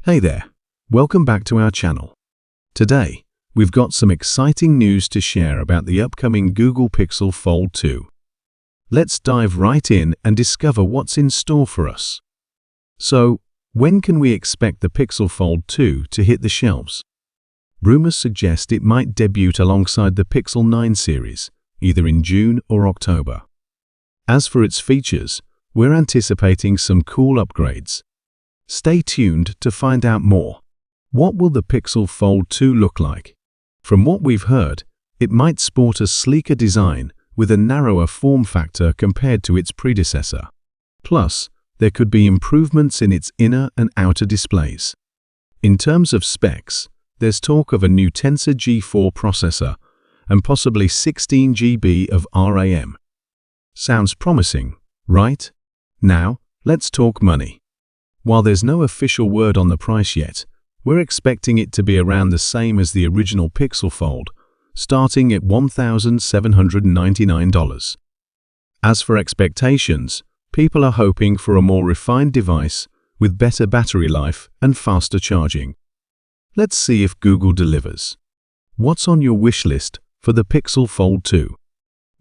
Hey there, welcome back to our channel. Today, we've got some exciting news to share about the upcoming Google Pixel Fold 2. Let's dive right in and discover what's in store for us. So, when can we expect the Pixel Fold 2 to hit the shelves? Rumors suggest it might debut alongside the Pixel 9 series, either in June or October. As for its features, we're anticipating some cool upgrades. Stay tuned to find out more. What will the Pixel Fold 2 look like? From what we've heard, it might sport a sleeker design with a narrower form factor compared to its predecessor. Plus, there could be improvements in its inner and outer displays. In terms of specs, there's talk of a new Tensor G4 processor and possibly 16 GB of RAM. Sounds promising, right? Now, let's talk money. While there's no official word on the price yet, we're expecting it to be around the same as the original Pixel Fold, starting at $1,799. As for expectations, people are hoping for a more refined device with better battery life and faster charging. Let's see if Google delivers. What's on your wish list for the Pixel Fold 2?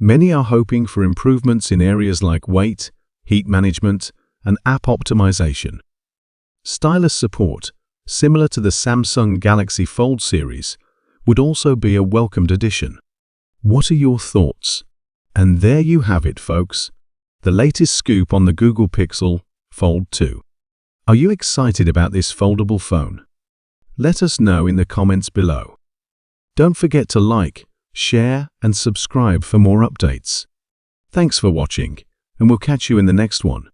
Many are hoping for improvements in areas like weight, heat management, and app optimization. Stylus support, similar to the Samsung Galaxy Fold series, would also be a welcomed addition. What are your thoughts? And there you have it, folks. The latest scoop on the Google Pixel Fold 2. Are you excited about this foldable phone? Let us know in the comments below. Don't forget to like, share, and subscribe for more updates. Thanks for watching, and we'll catch you in the next one.